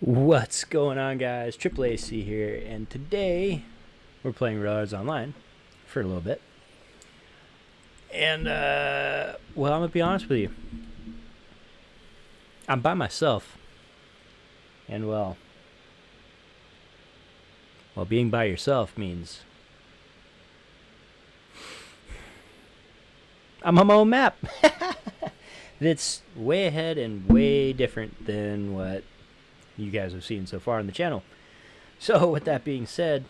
What's going on, guys? Triple AC here, and today we're playing Railroads Online for a little bit. And, well, I'm gonna be honest with you. I'm by myself, and well, being by yourself means I'm on my own map. That's way ahead and way different than what you guys have seen so far on the channel. So, with that being said,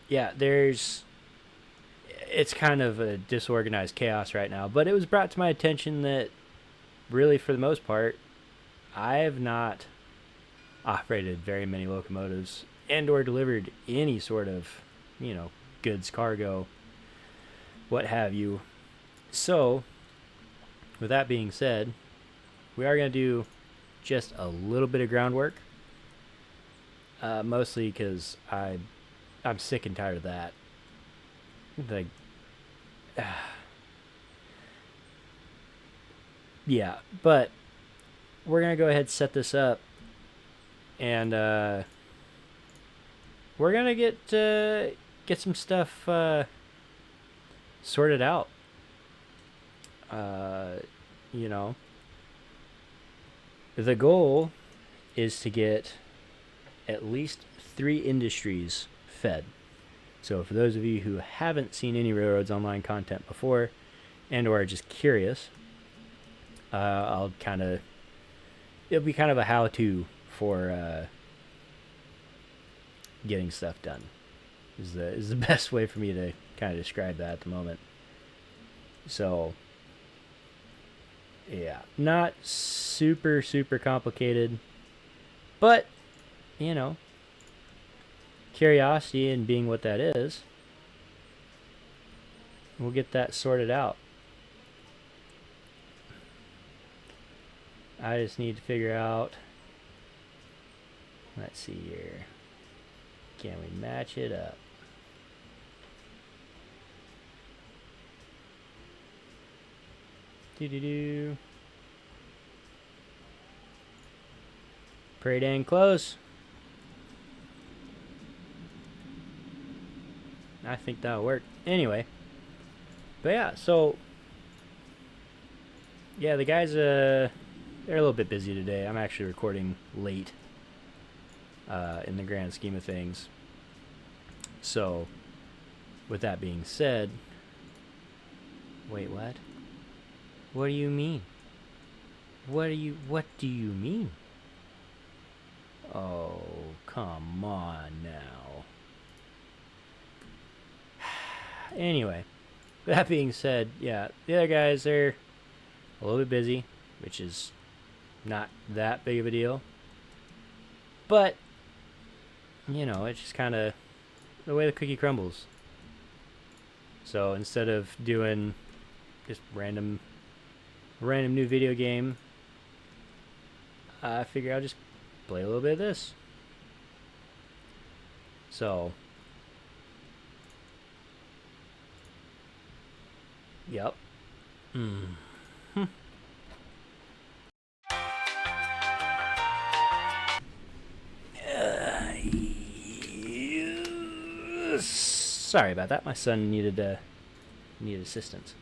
yeah, it's kind of a disorganized chaos right now, but it was brought to my attention that really, for the most part, I have not operated very many locomotives and or delivered any sort of, goods, cargo, what have you. So, with that being said, we are going to do just a little bit of groundwork, mostly because I'm sick and tired of that. Like, yeah, but we're gonna go ahead and set this up, and we're gonna get some stuff sorted out. Uh, you know, the goal is to get at least 3 industries fed. So for those of you who haven't seen any Railroads Online content before, and or are just curious, it'll be kind of a how-to for getting stuff done. Is the best way for me to kind of describe that at the moment. So, yeah, not super complicated, but you know, curiosity and being what that is, we'll get that sorted out. I just need to figure out, let's see here, can we match it up? Do. Pretty dang close. I think that'll work. Anyway. But yeah, so yeah, the guys they're a little bit busy today. I'm actually recording late in the grand scheme of things. So with that being said, wait, what? What do you mean? What do you mean? Oh, come on now. Anyway, that being said, yeah, the other guys, they're a little bit busy, which is not that big of a deal. But, it's just kind of the way the cookie crumbles. So instead of doing just random new video game, I figure I'll just play a little bit of this. So, yep. Sorry about that. My son needed assistance.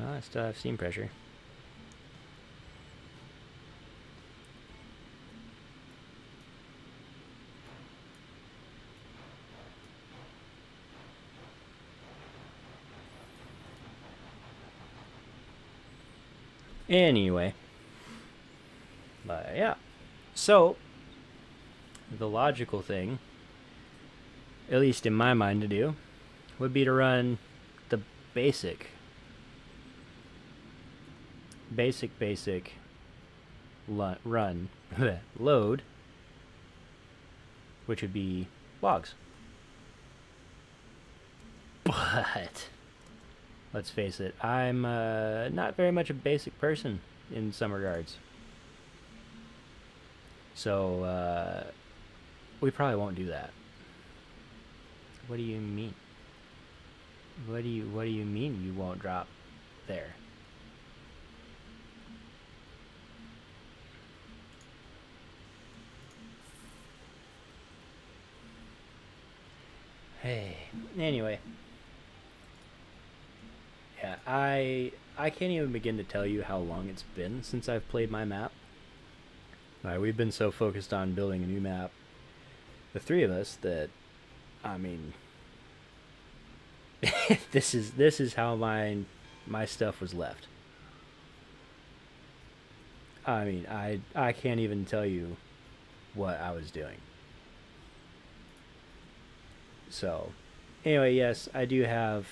I still have steam pressure. Anyway. But yeah. So, the logical thing, at least in my mind to do, would be to run the basic run load, which would be logs. But let's face it, I'm not very much a basic person in some regards. So we probably won't do that. What do you mean? What do you mean you won't drop there? Hey. Anyway. Yeah, I can't even begin to tell you how long it's been since I've played my map. We've been so focused on building a new map, the three of us, that I mean, this is how my stuff was left. I mean, I can't even tell you what I was doing. So, anyway, yes, I do have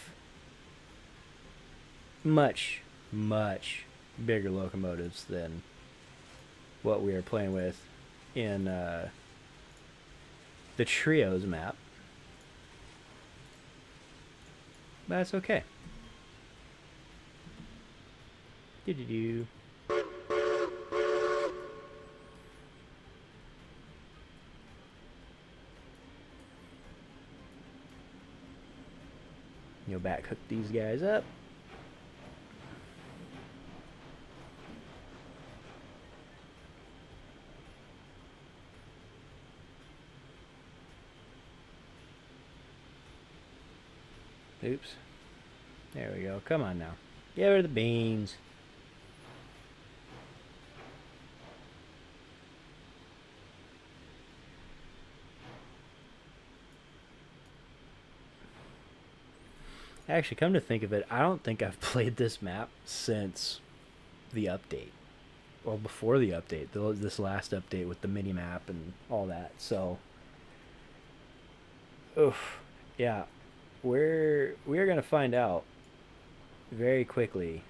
much, much bigger locomotives than what we are playing with in the Trios map. But that's okay. Do-do-do. You'll back hook these guys up. Oops. There we go. Come on now. Get rid of the beans. Actually, come to think of it, I don't think I've played this map since the update. Well, before the update. This last update with the mini map and all that. So, oof. Yeah. We're going to find out very quickly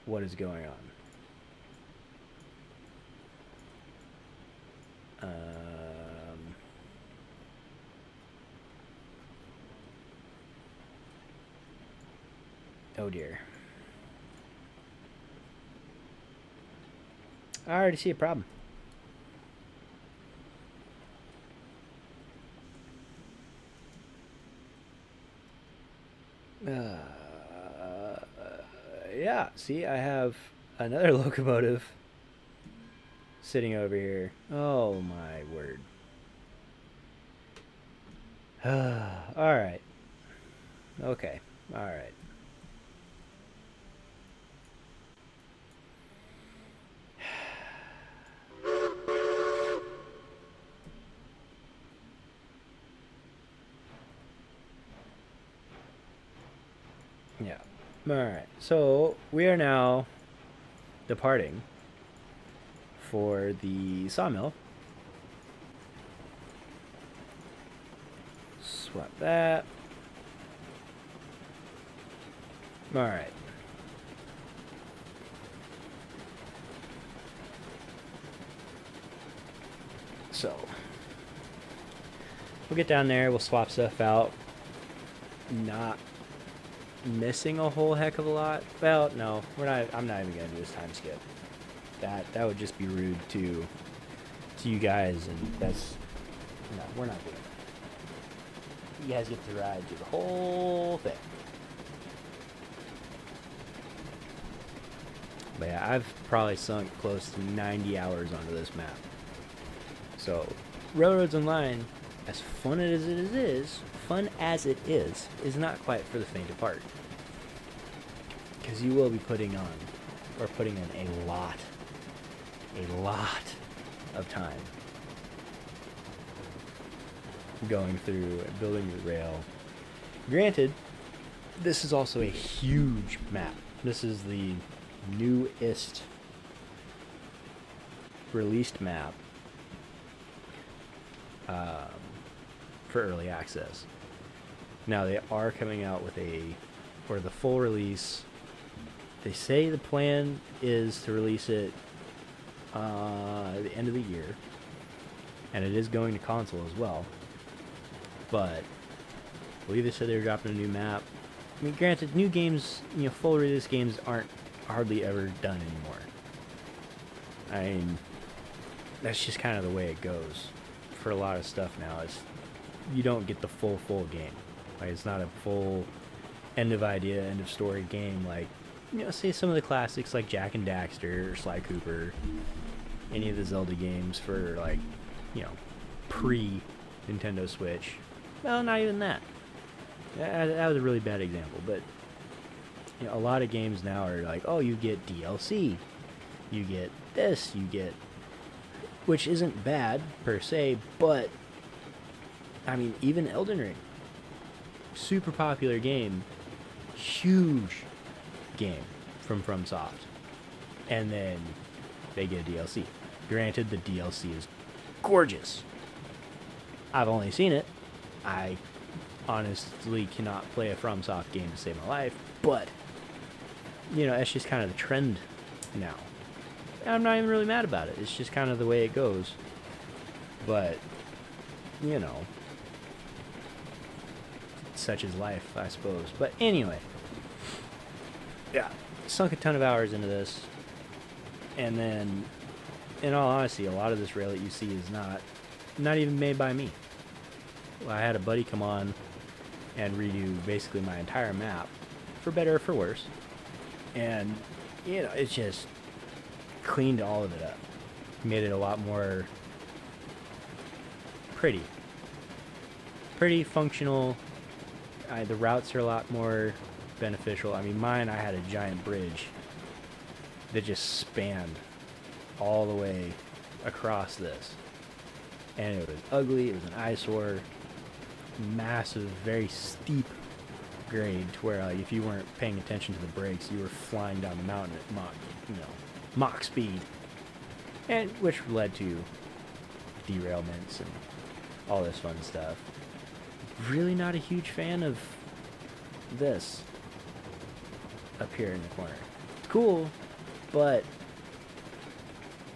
what is going on. Oh dear. I already see a problem. Yeah, see, I have another locomotive sitting over here. Oh my word. Alright. Okay. Alright. Yeah. Alright. So, we are now departing for the sawmill. Swap that. Alright. So, we'll get down there, we'll swap stuff out. Not missing a whole heck of a lot. Well, no, I'm not even gonna do this time skip. That would just be rude to you guys, and that's no, we're not doing that. You guys get to ride through the whole thing. But yeah, I've probably sunk close to 90 hours onto this map. So, Railroads Online, as fun as it is not quite for the faint of heart. Because you will be putting in a lot of time going through and building the rail. Granted, this is also a huge map. This is the newest released map for early access. Now they are coming out with the full release. They say the plan is to release it at the end of the year, and it is going to console as well. But I believe they said they were dropping a new map. I mean, granted, new games, full release games aren't hardly ever done anymore. I mean, that's just kind of the way it goes for a lot of stuff now. Is you don't get the full game. Like, it's not a full end of idea, end of story game. Like, you know, say some of the classics like Jak and Daxter or Sly Cooper, any of the Zelda games for, like, you know, pre Nintendo Switch. Well, not even that. That was a really bad example, but you know, a lot of games now are like, oh, you get DLC, you get this, you get, which isn't bad per se, but I mean, even Elden Ring, super popular game, huge game from FromSoft, and then they get a DLC. Granted, the DLC is gorgeous. I've only seen it. I honestly cannot play a FromSoft game to save my life, but you know, that's just kind of the trend now. And I'm not even really mad about it. It's just kind of the way it goes. But you know, such is life, I suppose. But anyway, yeah, sunk a ton of hours into this, and then, in all honesty, a lot of this rail that you see is not even made by me. I had a buddy come on and redo basically my entire map, for better or for worse, and you know, it's just cleaned all of it up, made it a lot more pretty, functional. The routes are a lot more beneficial. I mean, mine, I had a giant bridge that just spanned all the way across this, and it was ugly. It was an eyesore, massive, very steep grade to where, like, if you weren't paying attention to the brakes, you were flying down the mountain at Mach speed, and which led to derailments and all this fun stuff. Really not a huge fan of this up here in the corner. It's cool, but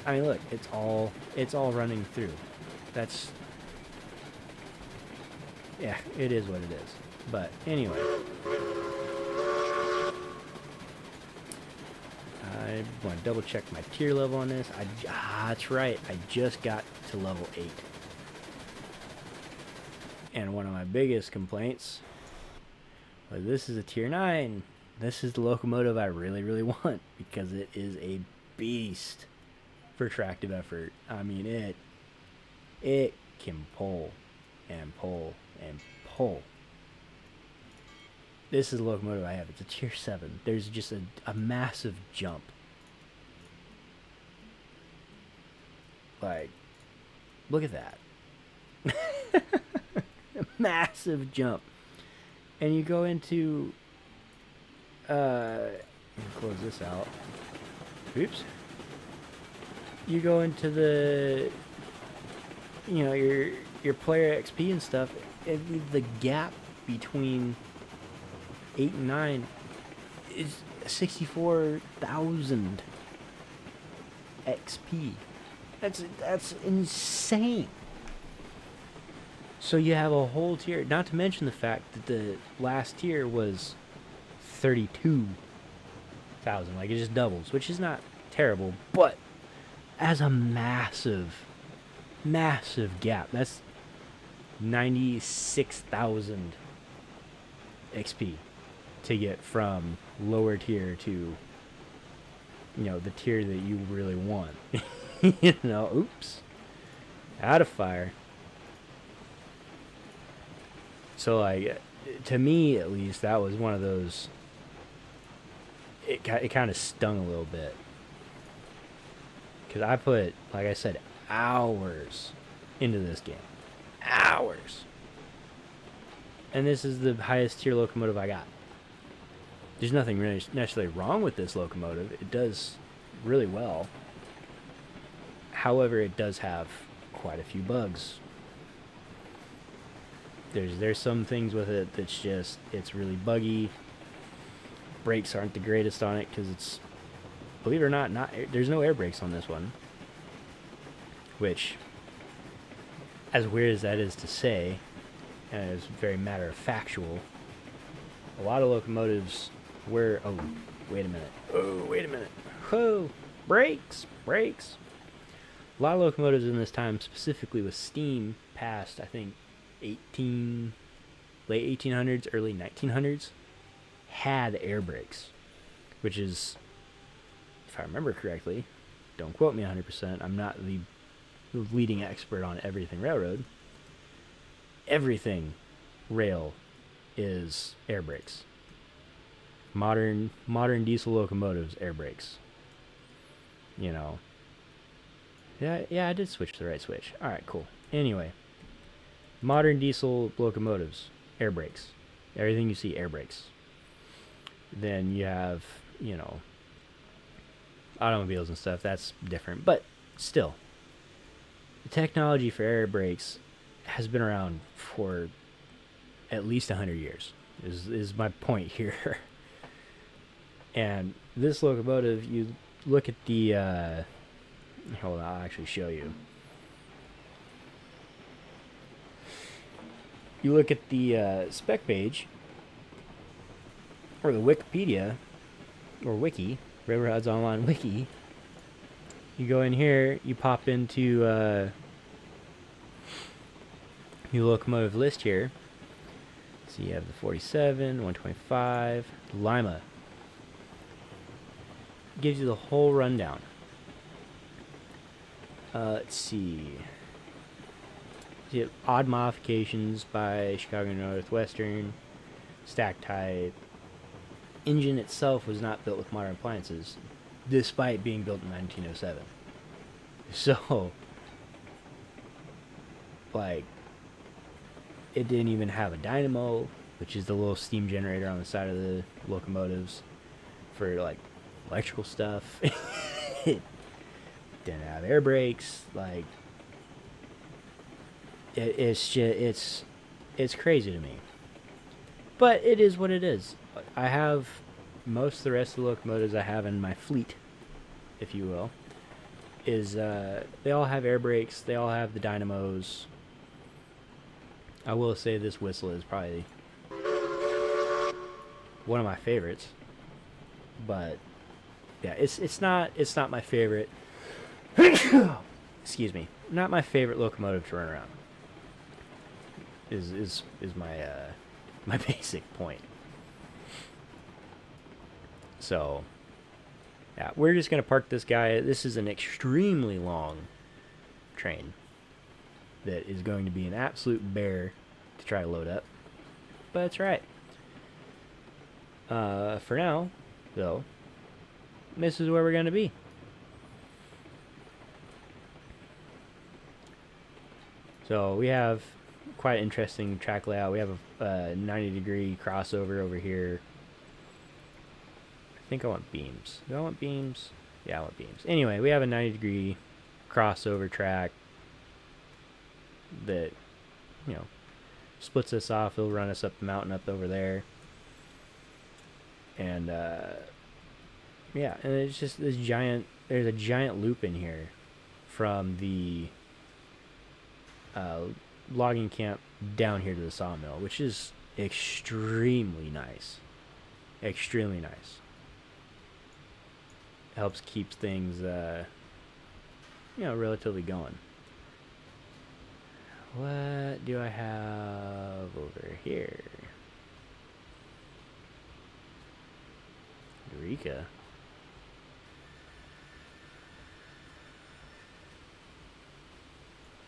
I mean, look, it's all running through. That's, yeah, it is what it is. But anyway, I want to double check my tier level on this. That's right, I just got to level 8. And one of my biggest complaints was, this is a tier 9. This is the locomotive I really, really want, because it is a beast for tractive effort. I mean, it can pull and pull and pull. This is the locomotive I have. It's a tier 7. There's just a massive jump. Like, look at that. A massive jump. And you go into, let me close this out. Oops. You go into the, you know, your player XP and stuff, and the gap between 8 and 9 is 64,000 XP. That's insane. So you have a whole tier, not to mention the fact that the last tier was 32,000. Like, it just doubles, which is not terrible, but as a massive gap. That's 96,000 XP to get from lower tier to, you know, the tier that you really want. You know, oops, out of fire. So, like, to me at least, that was one of those, it kind of stung a little bit, because I put, like I said, hours into this game. Hours. And this is the highest tier locomotive I got. There's nothing really necessarily wrong with this locomotive. It does really well. However, it does have quite a few bugs. There's some things with it that's just, it's really buggy. Brakes aren't the greatest on it because it's, believe it or not, there's no air brakes on this one. Which, as weird as that is to say, and it's very matter of factual, a lot of locomotives were, oh, wait a minute. Oh, brakes. A lot of locomotives in this time, specifically with steam, past I think 18 late 1800s, early 1900s, had air brakes, which is, if I remember correctly, don't quote me 100%. I'm not the leading expert on everything railroad. Everything rail is air brakes. Modern diesel locomotives, air brakes. You know. Yeah, I did switch to the right switch. All right, cool. Anyway, modern diesel locomotives, air brakes. Everything you see, air brakes. Then you have, automobiles and stuff. That's different, but still, the technology for air brakes has been around for at least 100 years. Is my point here. And this locomotive, you look at the hold on, I'll actually show you. You look at the spec page, or the Wikipedia, or Wiki, Railroads Online Wiki. You go in here, you pop into your locomotive list here. So you have the 47, 125, Lima. Gives you the whole rundown. Let's see. You have odd modifications by Chicago Northwestern, stack type. Engine itself was not built with modern appliances, despite being built in 1907. So, like, it didn't even have a dynamo, which is the little steam generator on the side of the locomotives for, like, electrical stuff. It didn't have air brakes. Like, it's crazy to me. But it is what it is. I have most of the rest of the locomotives I have in my fleet, if you will, is they all have air brakes. They all have the dynamos. I will say this whistle is probably one of my favorites. But yeah, it's not my favorite. Excuse me, not my favorite locomotive to run around. Is my my basic point. So, yeah, we're just going to park this guy. This is an extremely long train that is going to be an absolute bear to try to load up. But it's right. For now, though, this is where we're going to be. So we have quite an interesting track layout. We have a 90-degree crossover over here. I think I want beams. Do I want beams? Yeah, I want beams. Anyway, we have a 90-degree crossover track that, splits us off. It'll run us up the mountain up over there. And, yeah, and it's just this giant, there's a giant loop in here from the logging camp down here to the sawmill, which is extremely nice. Extremely nice. Helps keep things, relatively going. What do I have over here? Eureka.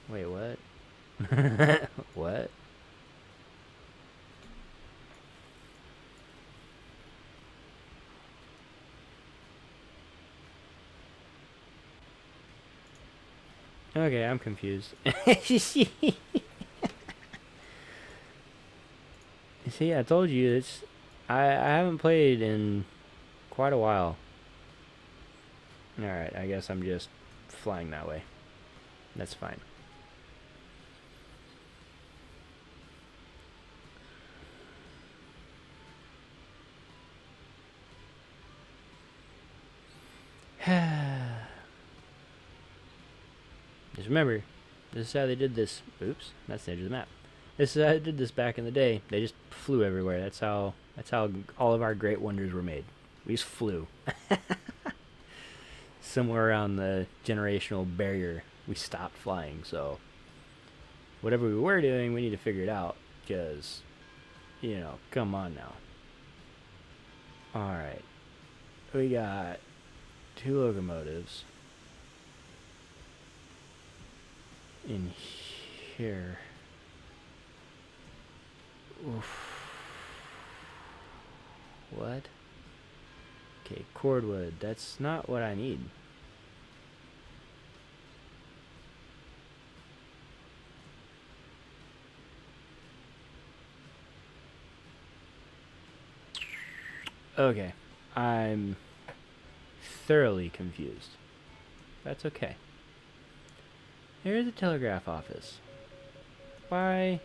Wait, what? What? Okay, I'm confused. See, I told you it's. I haven't played in quite a while. Alright, I guess I'm just flying that way. That's fine. Just remember, this is how they did this. Oops, that's the edge of the map. This is how they did this back in the day. They just flew everywhere. That's how all of our great wonders were made. We just flew. Somewhere around the generational barrier we stopped flying. So whatever we were doing, we need to figure it out because, you know, come on now. All right, we got 2 locomotives in here. Oof. What? Okay, cordwood. That's not what I need. Okay, I'm thoroughly confused. That's okay. Here's the telegraph office. Why?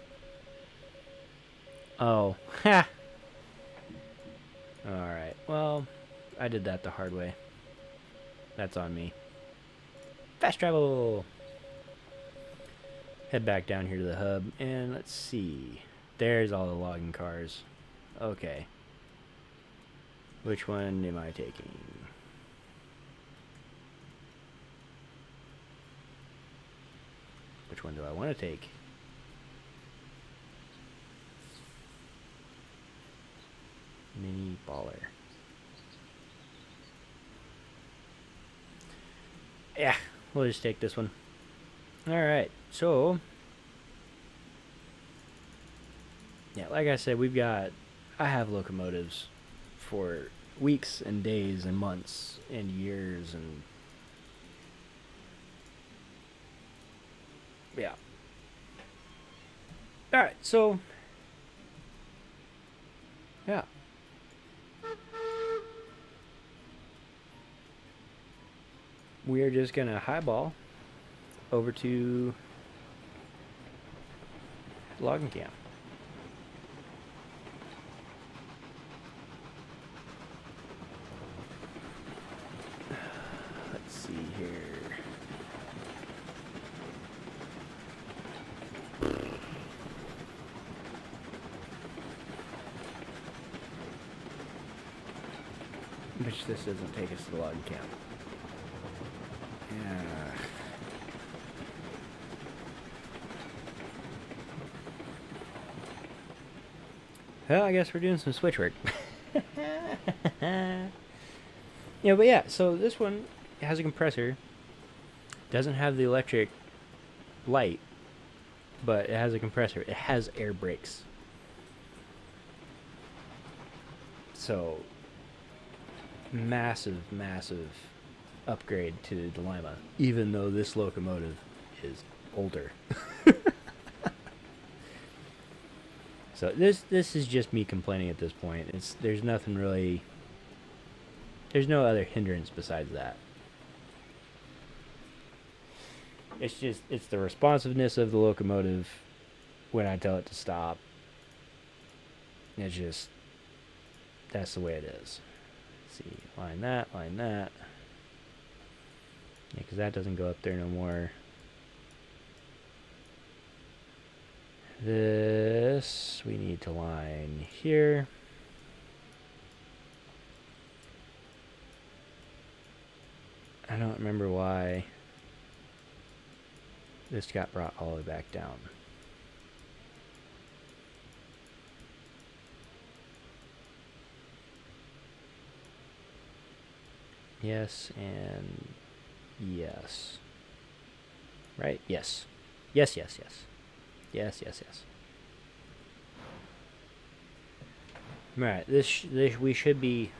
Oh, ha! Alright, well, I did that the hard way. That's on me. Fast travel! Head back down here to the hub, and let's see. There's all the logging cars. Okay. Which one am I taking? Which one do I want to take? Mini baller. Yeah, we'll just take this one. Alright, so yeah, like I said, I have locomotives for weeks and days and months and years and yeah. Alright, so yeah. We're just gonna highball over to logging camp. Let's see here. Which this doesn't take us to the logging camp. Yeah. Well, I guess we're doing some switch work. Yeah, but yeah, so this one has a compressor. Doesn't have the electric light, but it has a compressor. It has air brakes. So, massive, massive upgrade to the Lima, even though this locomotive is older. So this is just me complaining at this point. There's nothing really. There's no other hindrance besides that. It's the responsiveness of the locomotive when I tell it to stop. It's just that's the way it is. Let's see, line that. Yeah, because that doesn't go up there no more. This we need to line here. I don't remember why this got brought all the way back down. Yes and yes. Right? Yes. Yes. Right. This we should be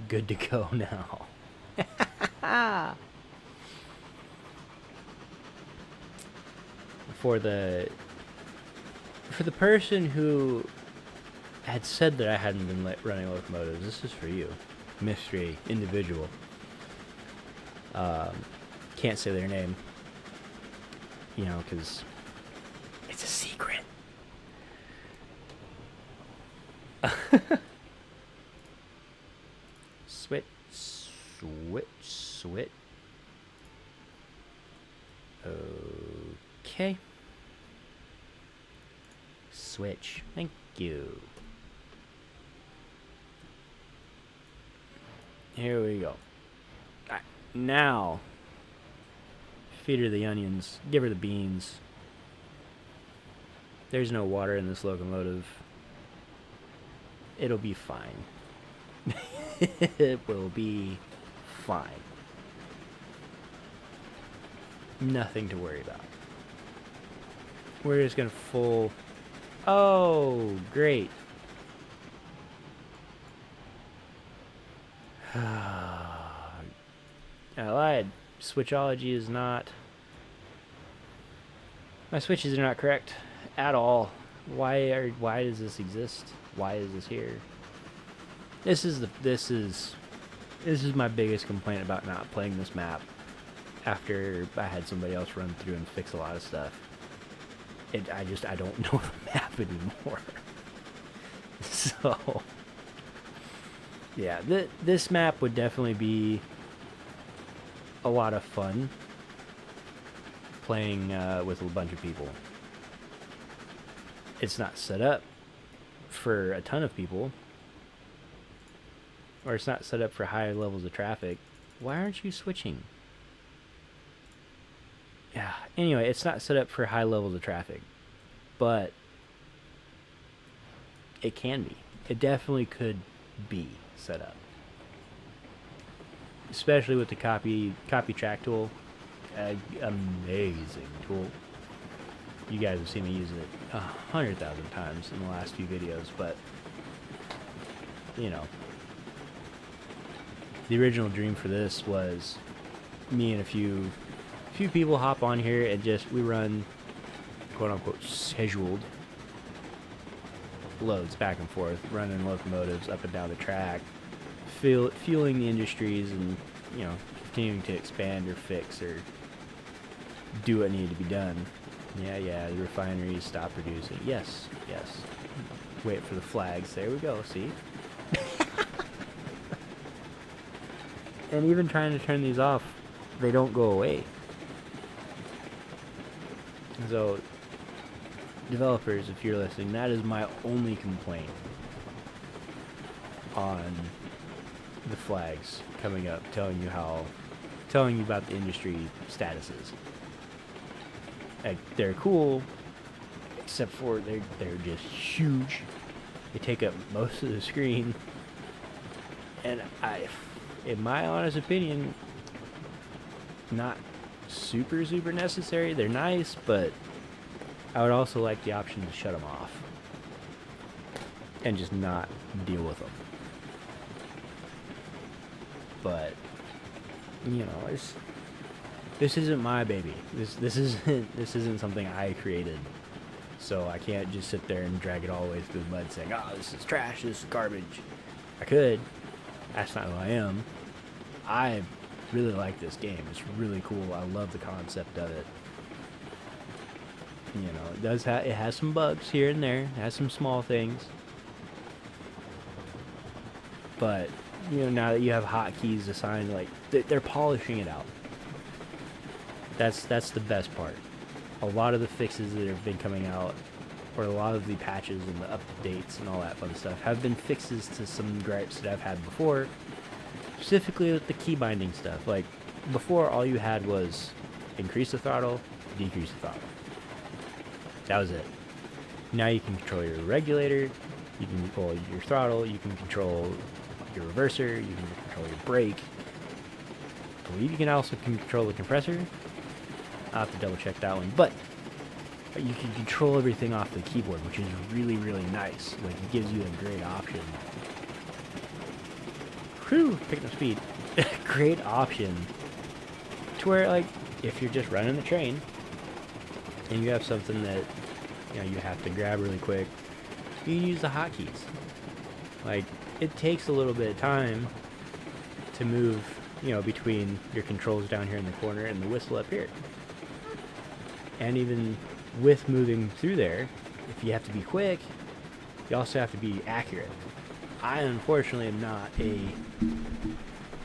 good to go now. For the person who had said that I hadn't been running locomotives, this is for you, mystery individual. Can't say their name, you know, because it's a secret. Switch. Okay. Switch. Thank you. Here we go. Alright, now Feed her the onions. Give her the beans. There's no water in this locomotive. It'll be fine. It will be fine. Nothing to worry about. We're just gonna full... Oh, great. I lied. Switchology is not... My switches are not correct at all. Why does this exist? Why is this here? This is my biggest complaint about not playing this map after I had somebody else run through and fix a lot of stuff. I don't know the map anymore. So yeah, this map would definitely be a lot of fun playing with a bunch of people. It's not set up for a ton of people, or it's not set up for high levels of traffic. Why aren't you switching? Yeah, anyway, it's not set up for high levels of traffic, but it can be. It definitely could be set up, especially with the copy track tool. Amazing tool. You guys have seen me use it 100,000 times in the last few videos, but you know, the original dream for this was me and a few people hop on here and just we run quote unquote scheduled loads back and forth, running locomotives up and down the track, fueling the industries, and you know, continuing to expand or fix or do what needed to be done. Yeah, the refineries stop producing. Yes. Wait for the flags. There we go, see? And even trying to turn these off, they don't go away. So, developers, if you're listening, that is my only complaint on the flags coming up, telling you about the industry statuses. Like, they're cool, except for they're just huge. They take up most of the screen, and in my honest opinion, not super necessary. They're nice, but I would also like the option to shut them off and just not deal with them. But you know, this isn't my baby. This isn't something I created. So I can't just sit there and drag it all the way through the mud saying, "Oh, this is trash, this is garbage." I could. That's not who I am. I really like this game. It's really cool. I love the concept of it. You know, it has some bugs here and there. It has some small things. But, you know, now that you have hotkeys assigned, like, they're polishing it out. That's the best part. A lot of the fixes that have been coming out, or a lot of the patches and the updates and all that fun stuff, have been fixes to some gripes that I've had before, specifically with the key binding stuff. Like, before, all you had was increase the throttle, decrease the throttle. That was it. Now you can control your regulator, you can control your throttle, you can control your reverser, you can control your brake. I believe you can also control the compressor. I'll have to double check that one, but you can control everything off the keyboard, which is really nice. Like, it gives you a great option. Whew, picking up speed. Great option to where, like, if you're just running the train and you have something that, you know, you have to grab really quick, you can use the hotkeys. Like, it takes a little bit of time to move, you know, between your controls down here in the corner and the whistle up here. And even with moving through there, if you have to be quick, you also have to be accurate. I unfortunately am not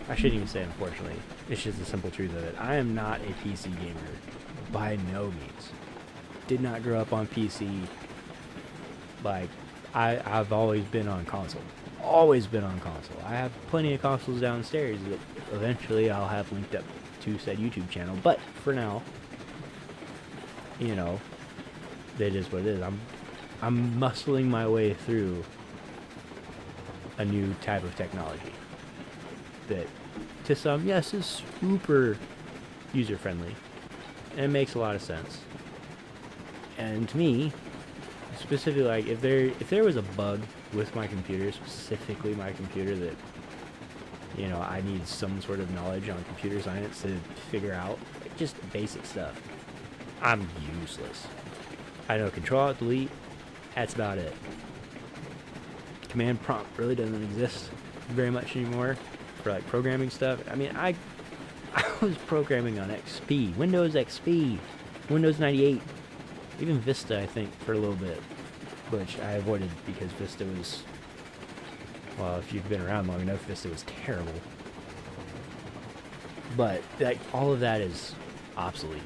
I shouldn't even say unfortunately, it's just the simple truth of it. I am not a PC gamer, by no means. Did not grow up on PC. Like, I've always been on console. Always been on console. I have plenty of consoles downstairs that eventually I'll have linked up to said YouTube channel. But for now, you know, it is what it is. I'm muscling my way through a new type of technology that, to some, yes, is super user friendly, and it makes a lot of sense. And to me, specifically, like if there was a bug with my computer, specifically my computer, that, you know, I need some sort of knowledge on computer science to figure out, like, just basic stuff, I'm useless. I know Control-Alt-Delete, that's about it. Command prompt really doesn't exist very much anymore for like programming stuff. I mean, I was programming on XP, Windows XP, Windows 98, even Vista, I think, for a little bit, which I avoided because Vista was, well, if you've been around long enough, Vista was terrible. But like, all of that is obsolete.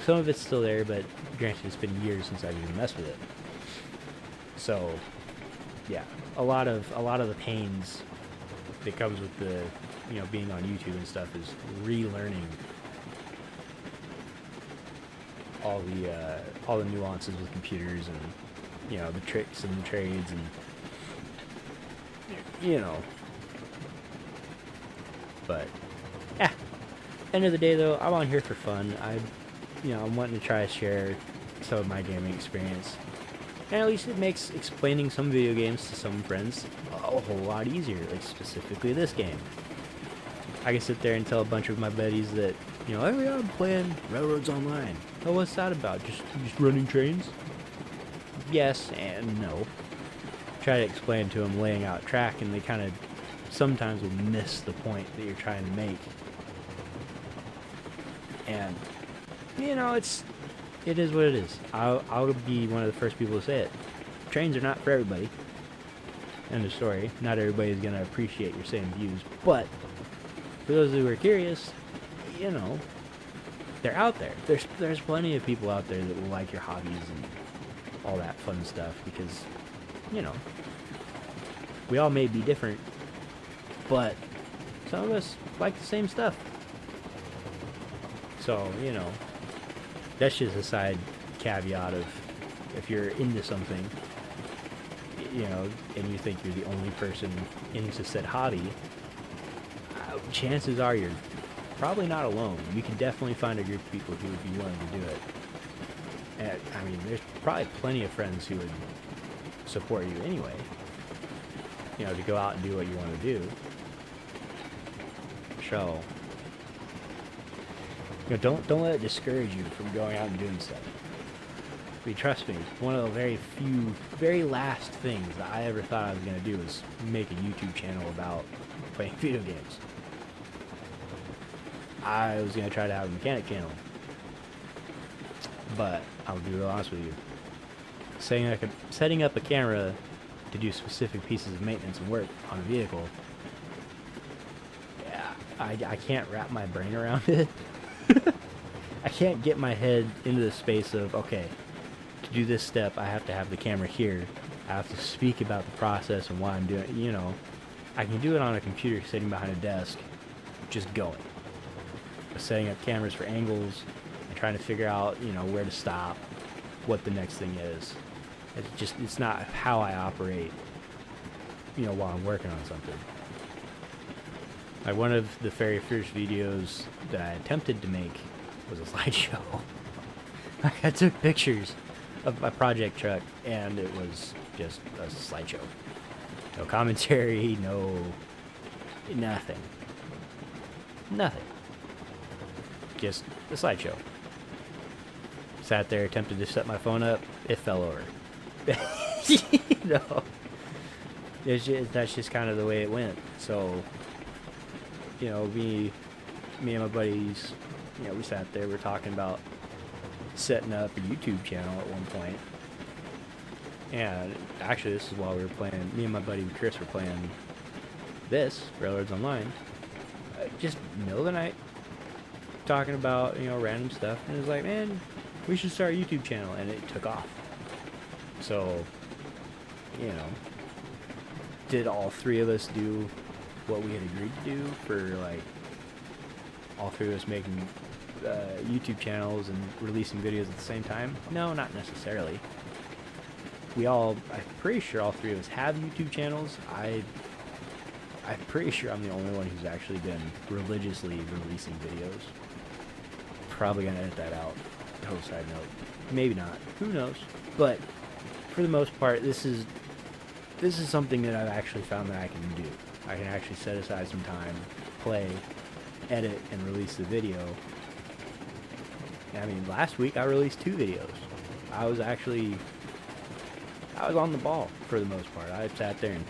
Some of it's still there, but granted, it's been years since I've even messed with it. So, yeah, a lot of the pains that comes with the, you know, being on YouTube and stuff is relearning all the nuances with computers, and, you know, the tricks and the trades, and, you know. But yeah, end of the day though, I'm on here for fun. I'm wanting to try to share some of my gaming experience, and at least it makes explaining some video games to some friends a whole lot easier, like specifically this game. I can sit there and tell a bunch of my buddies that, you know, oh yeah, I'm playing Railroads Online. Oh, what's that about? Just running trains? Yes and no. Try to explain to them laying out track, and they kind of sometimes will miss the point that you're trying to make. And, you know, it is what it is. I'll be one of the first people to say it. Trains are not for everybody. End of story. Not everybody is going to appreciate your same views, but for those who are curious, you know, they're out there. There's plenty of people out there that will like your hobbies and all that fun stuff, because, you know, we all may be different, but some of us like the same stuff. So, you know, that's just a side caveat of, if you're into something, you know, and you think you're the only person into said hobby, chances are you're probably not alone. You can definitely find a group of people who would be willing to do it. And, I mean, there's probably plenty of friends who would support you anyway, you know, to go out and do what you want to do. So, you know, don't let it discourage you from going out and doing stuff. I mean, trust me, one of the very last things that I ever thought I was going to do was make a YouTube channel about playing video games. I was going to try to have a mechanic channel. But, I'll be real honest with you, setting up a camera to do specific pieces of maintenance and work on a vehicle, yeah, I can't wrap my brain around it. I can't get my head into the space of, okay, to do this step, I have to have the camera here. I have to speak about the process and why I'm doing it. You know, I can do it on a computer sitting behind a desk, just going. But setting up cameras for angles and trying to figure out, you know, where to stop, what the next thing is. It's not how I operate, you know, while I'm working on something. Like, one of the very first videos that I attempted to make was a slideshow. I took pictures of my project truck, and it was just a slideshow. No commentary, nothing. Just a slideshow. Sat there, attempted to set my phone up, it fell over. You know, that's just kind of the way it went. So, you know, me and my buddies, you know, we sat there, we're talking about setting up a YouTube channel at one point. And actually, this is while we were playing, me and my buddy Chris were playing this, Railroads Online, just middle of the night, talking about, you know, random stuff. And it was like, man, we should start a YouTube channel. And it took off. So, you know, did all three of us do what we had agreed to do for, like, all three of us making YouTube channels and releasing videos at the same time? No, not necessarily. I'm pretty sure all three of us have YouTube channels. I'm pretty sure I'm the only one who's actually been religiously releasing videos. Probably gonna edit that out. Total side note. Maybe not. Who knows? But for the most part, this is something that I've actually found that I can do. I can actually set aside some time, play, edit, and release the video. I mean, last week I released 2 videos. I was on the ball for the most part. I sat there and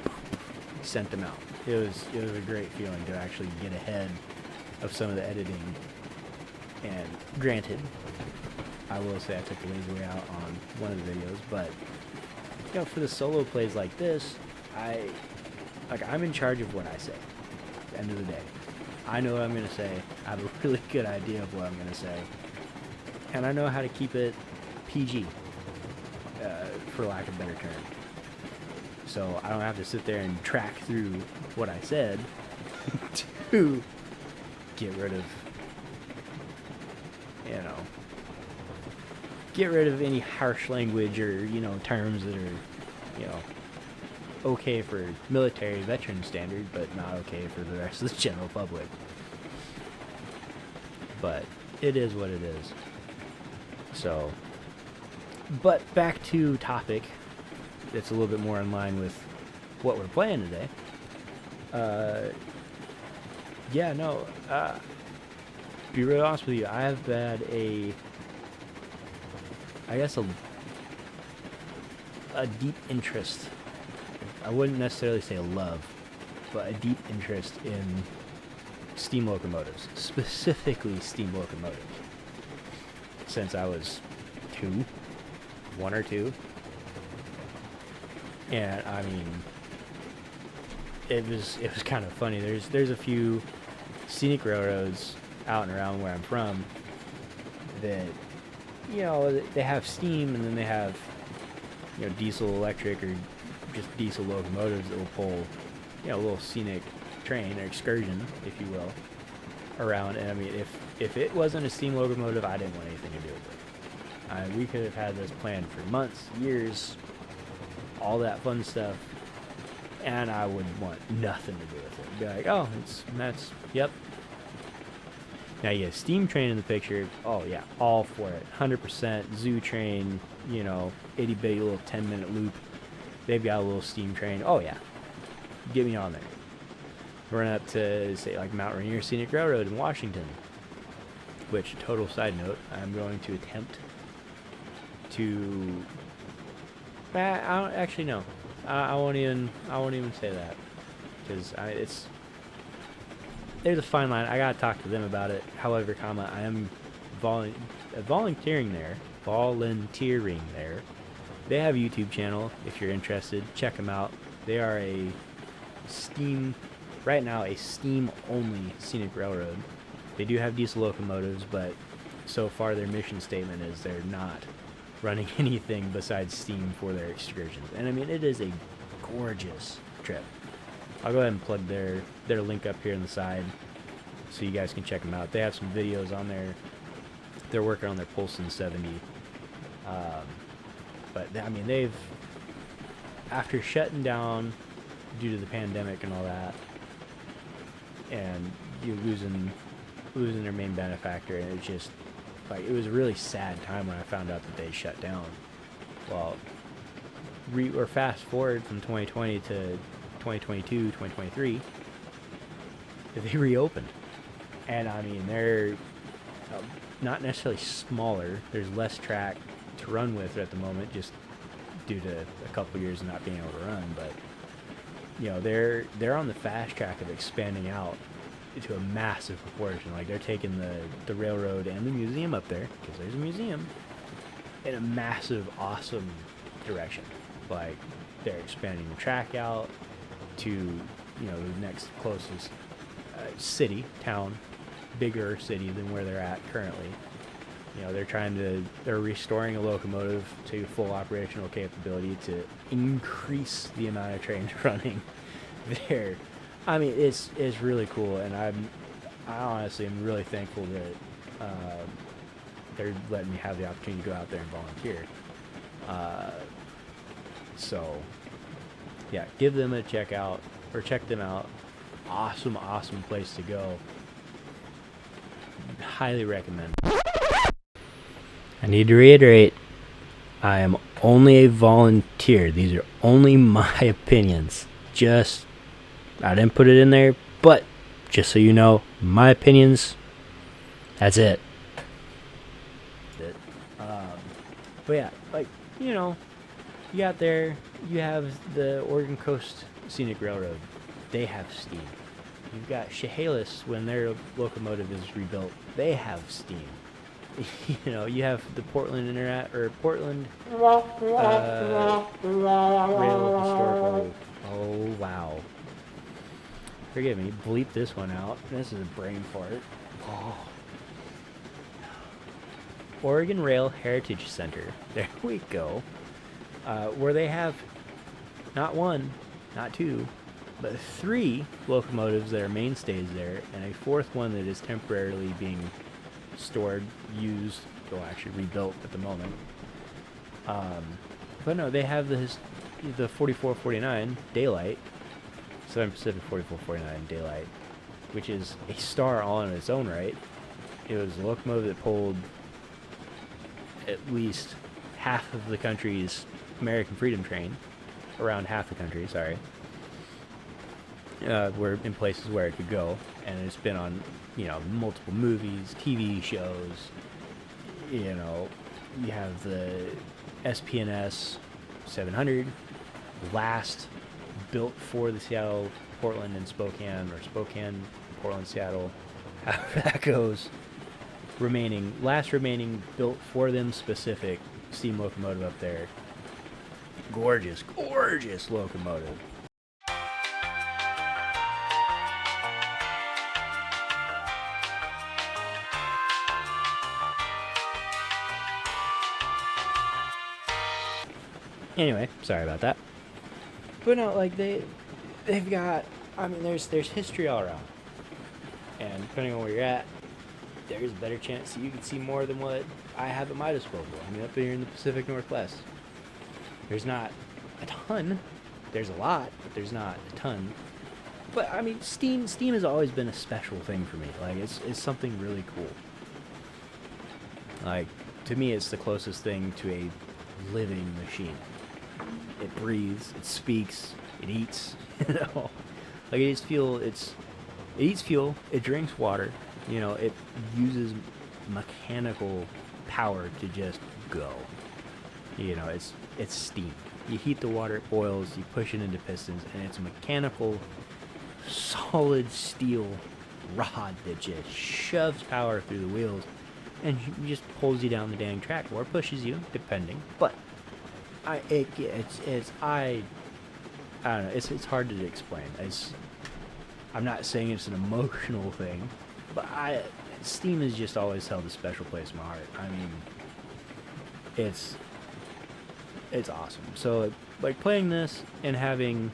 sent them out. It was a great feeling to actually get ahead of some of the editing. And granted, I will say I took the lazy way out on one of the videos, but you know, for the solo plays like this, I'm in charge of what I say. At the end of the day, I know what I'm gonna say. I have a really good idea of what I'm gonna say, and I know how to keep it PG, for lack of a better term. So I don't have to sit there and track through what I said to get rid of, any harsh language or, terms that are, okay for military veteran standard, but not okay for the rest of the general public. But it is what it is. So, but back to topic. It's a little bit more in line with what we're playing today. Be real honest with you, I have had a deep interest. I wouldn't necessarily say a love, but a deep interest in steam locomotives, specifically steam locomotives, since I was 1 or 2. And I mean, it was kind of funny. There's a few scenic railroads out and around where I'm from that, they have steam, and then they have, diesel, electric, or just diesel locomotives that will pull, a little scenic train or excursion, if you will, around. And I mean, if it wasn't a steam locomotive, I didn't want anything to do with it. We could have had this planned for months, years, all that fun stuff, and I would want nothing to do with it. Be like, oh, yep. Now you get a steam train in the picture. Oh yeah, all for it, 100%. Zoo train, itty bitty little 10-minute loop. They've got a little steam train. Oh yeah, get me on there. Run up to, say, like Mount Rainier Scenic Railroad in Washington, which, total side note, I'm going to attempt to. I won't even say that, because there's a fine line. I gotta talk to them about it. However, I am volunteering there. They have a YouTube channel. If you're interested, check them out. They are right now a steam-only scenic railroad. They do have diesel locomotives, but so far their mission statement is they're not running anything besides steam for their excursions. And I mean, it is a gorgeous trip. I'll go ahead and plug their link up here on the side so you guys can check them out. They have some videos on there. They're working on their Pulson 70. But I mean, after shutting down due to the pandemic and all that, and you losing their main benefactor, and it's just like, it was a really sad time when I found out that they shut down. Well, or fast forward from 2020 to 2022, 2023, they reopened. And I mean, they're not necessarily smaller. There's less track to run with at the moment, just due to a couple years of not being able to run. But they're on the fast track of expanding out to a massive proportion. Like, they're taking the railroad and the museum up there, because there's a museum, in a massive, awesome direction. Like, they're expanding the track out to the next closest town, bigger city than where they're at currently. They're restoring a locomotive to full operational capability to increase the amount of trains running there. I mean, it's really cool, and I honestly am really thankful that they're letting me have the opportunity to go out there and volunteer. Uh, so, yeah, give them a check out, or check them out. Awesome, awesome place to go. Highly recommend. I need to reiterate, I am only a volunteer. These are only my opinions. I didn't put it in there, but just so you know, my opinions, that's it. But yeah, like, you know, you got there, you have the Oregon Coast Scenic Railroad. They have steam. You've got Chehalis, when their locomotive is rebuilt, they have steam. You know, you have the Portland Portland Rail Historical. Oh wow! Forgive me, bleep this one out. This is a brain fart. Oh. Oregon Rail Heritage Center. There we go. Where they have not one, not two, but 3 locomotives that are mainstays there, and a 4th one that is temporarily being stored, used, well, actually rebuilt at the moment. But no, they have the 4449 Daylight, Southern Pacific 4449 Daylight, which is a star all in its own right. It was a locomotive that pulled at least half of the country's American Freedom Train, around half the country, sorry. Were in places where it could go, and it's been on, you know, multiple movies, TV shows. You know, you have the SPNS 700, last built for the Seattle, Portland, and Spokane, or Spokane, Portland, Seattle, however that goes. Last remaining built for them specific steam locomotive up there. Gorgeous, gorgeous locomotive. Anyway, sorry about that. But no, like they've got, I mean, there's history all around, and depending on where you're at, there's a better chance that you can see more than what I have at my disposal. I mean, up here in the Pacific Northwest, there's not a ton. There's a lot, but there's not a ton. But I mean, steam has always been a special thing for me. Like, it's something really cool. Like, to me, it's the closest thing to a living machine. It breathes, it speaks, it eats. You know, like it eats fuel, it drinks water. You know, it uses mechanical power to just go. You know, it's steam. You heat the water, it boils, you push it into pistons, and it's a mechanical, solid steel rod that just shoves power through the wheels and just pulls you down the dang track, or pushes you, depending. But I don't know. It's hard to explain. I'm not saying it's an emotional thing, but steam has just always held a special place in my heart. I mean, it's awesome. So like playing this and having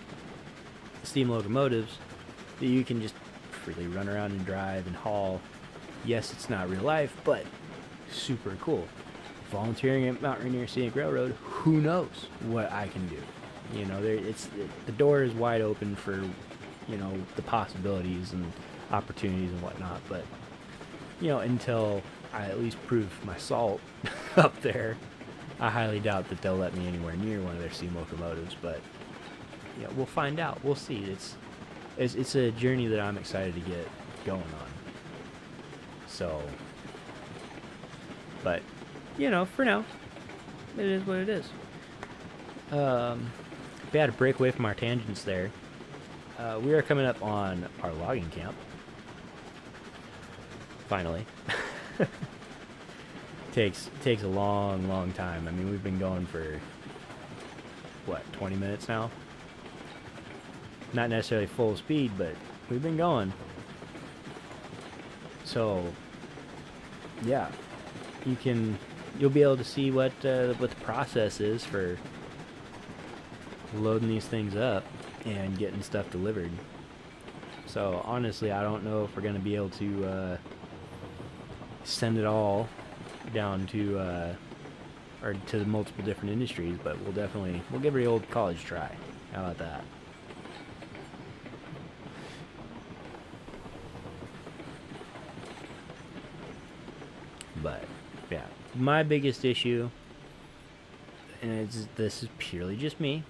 steam locomotives that you can just freely run around and drive and haul. Yes, it's not real life, but super cool. Volunteering at Mount Rainier Scenic Railroad, who knows what I can do? You know, the door is wide open for, you know, the possibilities and opportunities and whatnot. But, you know, until I at least prove my salt up there, I highly doubt that they'll let me anywhere near one of their steam locomotives. But, you know, we'll find out. We'll see. It's a journey that I'm excited to get going on. So, but, you know, for now, it is what it is. We had to break away from our tangents there. We are coming up on our logging camp. Finally. Takes a long time. I mean, we've been going for, what, 20 minutes now? Not necessarily full speed, but we've been going. So, yeah, you'll be able to see what the process is for loading these things up and getting stuff delivered. So honestly, I don't know if we're gonna be able to send it all down to or to the multiple different industries, but we'll give it the old college try. How about that? But yeah, my biggest issue, and this is purely just me,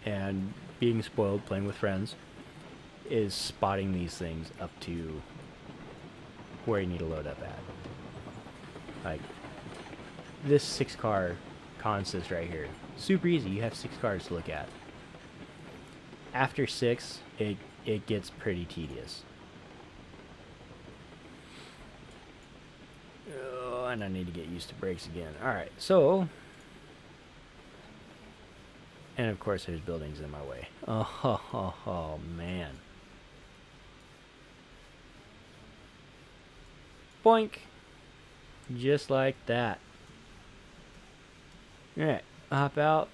and being spoiled playing with friends, is spotting these things up to where you need to load up at. Like this 6-car consist right here, super easy. You have 6 cars to look at. After 6, it gets pretty tedious. Oh, and I need to get used to brakes again. All right, so, and of course there's buildings in my way. Oh man. Boink. Just like that. Alright, hop out,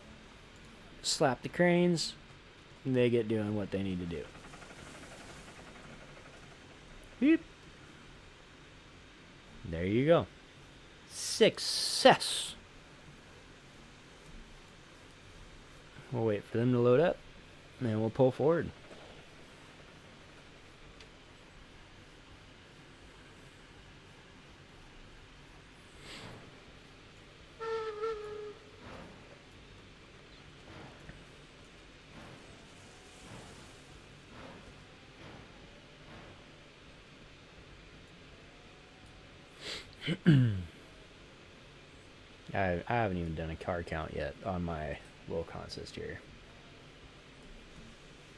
slap the cranes, and they get doing what they need to do. Beep. There you go. Success! We'll wait for them to load up, and then we'll pull forward. I haven't even done a car count yet on my little consist here.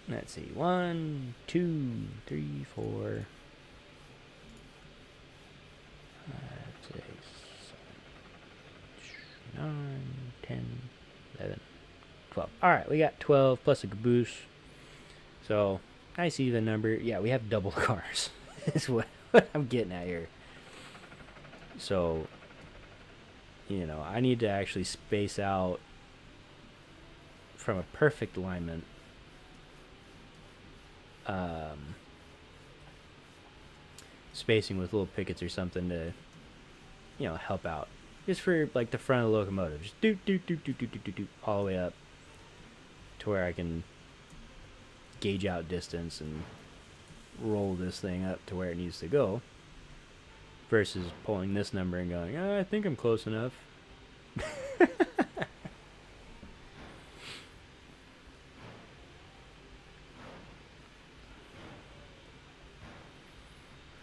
Let's see. 1, 2, 3, 4, 5, 6, 7, 9, 10, 11, 12. Alright, we got 12 plus a caboose. So, nice even number. Yeah, we have double cars. Is what I'm getting at here. So, you know, I need to actually space out from a perfect alignment. Spacing with little pickets or something to, you know, help out. Just for like the front of the locomotive. Just do all the way up to where I can gauge out distance and roll this thing up to where it needs to go. Versus pulling this number and going, I think I'm close enough.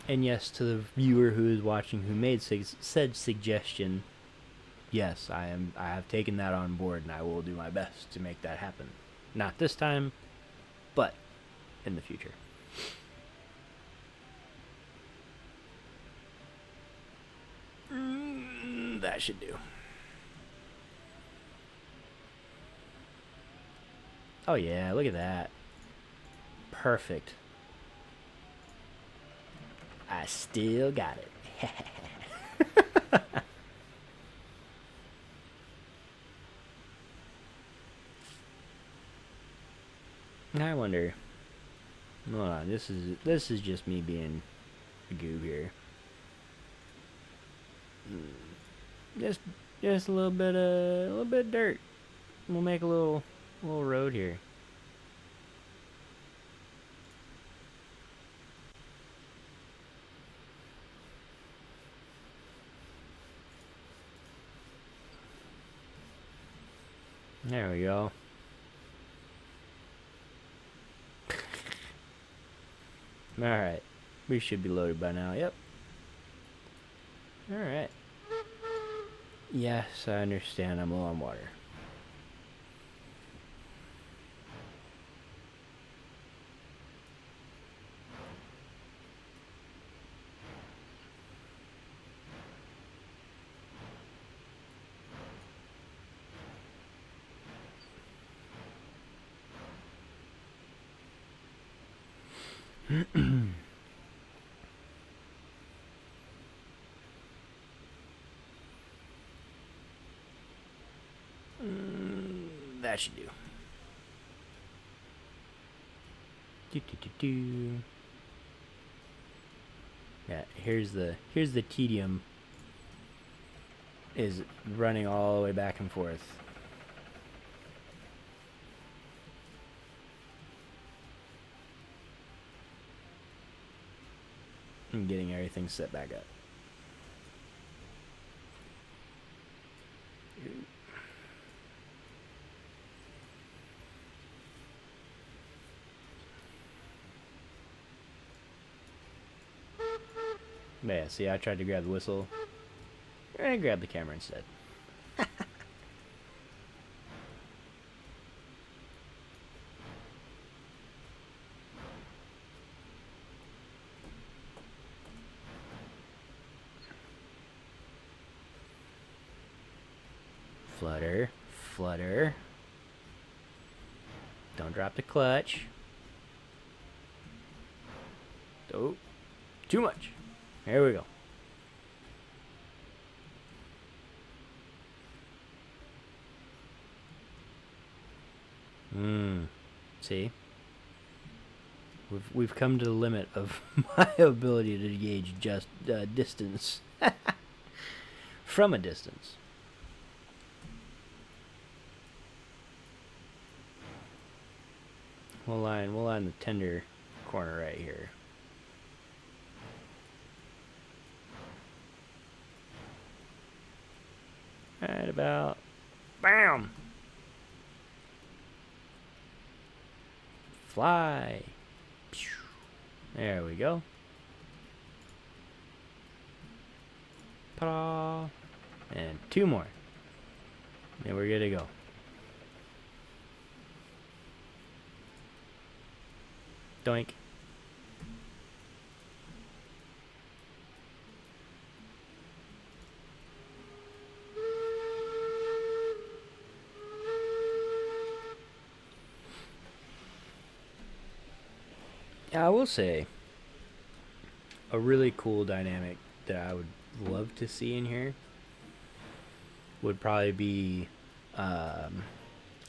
And yes, to the viewer who is watching who made said suggestion, yes, I have taken that on board, and I will do my best to make that happen. Not this time, but in the future. That should do. Oh yeah, look at that. Perfect. I still got it. I wonder. Hold on, this is just me being a goob here. Just a little bit of dirt. We'll make a little road here. There we go. Alright. We should be loaded by now. Yep. Alright. Yes, I understand I'm low on water. That should do. Do. Yeah, here's the tedium is running all the way back and forth. And getting everything set back up. Yeah, see, I tried to grab the whistle. I grabbed the camera instead. Flutter, flutter. Don't drop the clutch. Oh, too much. There we go. See? We've come to the limit of my ability to gauge just distance from a distance. We'll line the tender corner right here. Right about, bam! Fly. There we go. Ta-da! And two more. And we're good to go. Doink. I will say a really cool dynamic that I would love to see in here would probably be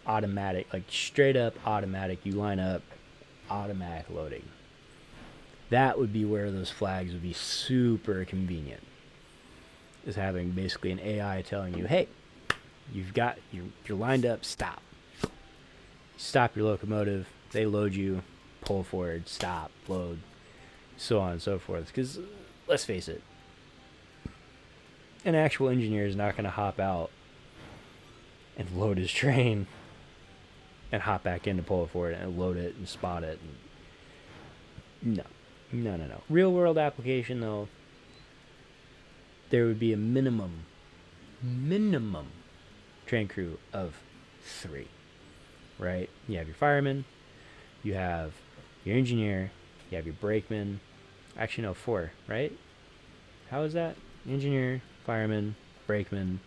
automatic, like straight up automatic. You line up, automatic loading. That would be where those flags would be super convenient. Is having basically an AI telling you, hey, you're lined up, stop. Stop your locomotive, they load you, pull forward, stop, load, so on and so forth. Because let's face it, an actual engineer is not going to hop out and load his train and hop back in to pull it forward and load it and spot it. No. Real world application, though, there would be a minimum train crew of 3, right? You have your fireman, you have your engineer, you have your brakeman. Actually, no, 4, right? How is that? Engineer, fireman, brakeman,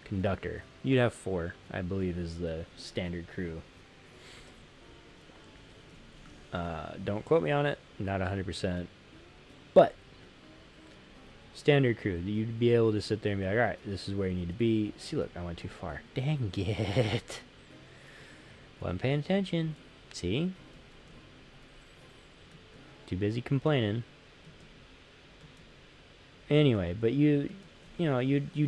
conductor. You'd have 4, I believe, is the standard crew. Don't quote me on it, not 100%. But standard crew, you'd be able to sit there and be like, all right, this is where you need to be. See, look, I went too far. Dang it. Wasn't paying attention. See? Too busy complaining. Anyway, but you'd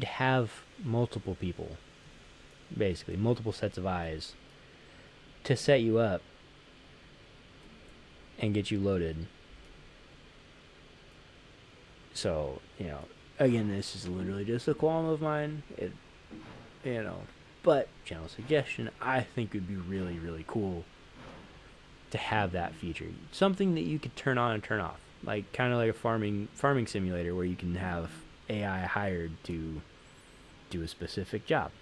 have multiple people, basically multiple sets of eyes to set you up and get you loaded. So, again, this is literally just a qualm of mine. But general suggestion, I think would be really, really cool to have that feature. Something that you could turn on and turn off. Like kind of like a farming simulator where you can have AI hired to do a specific job.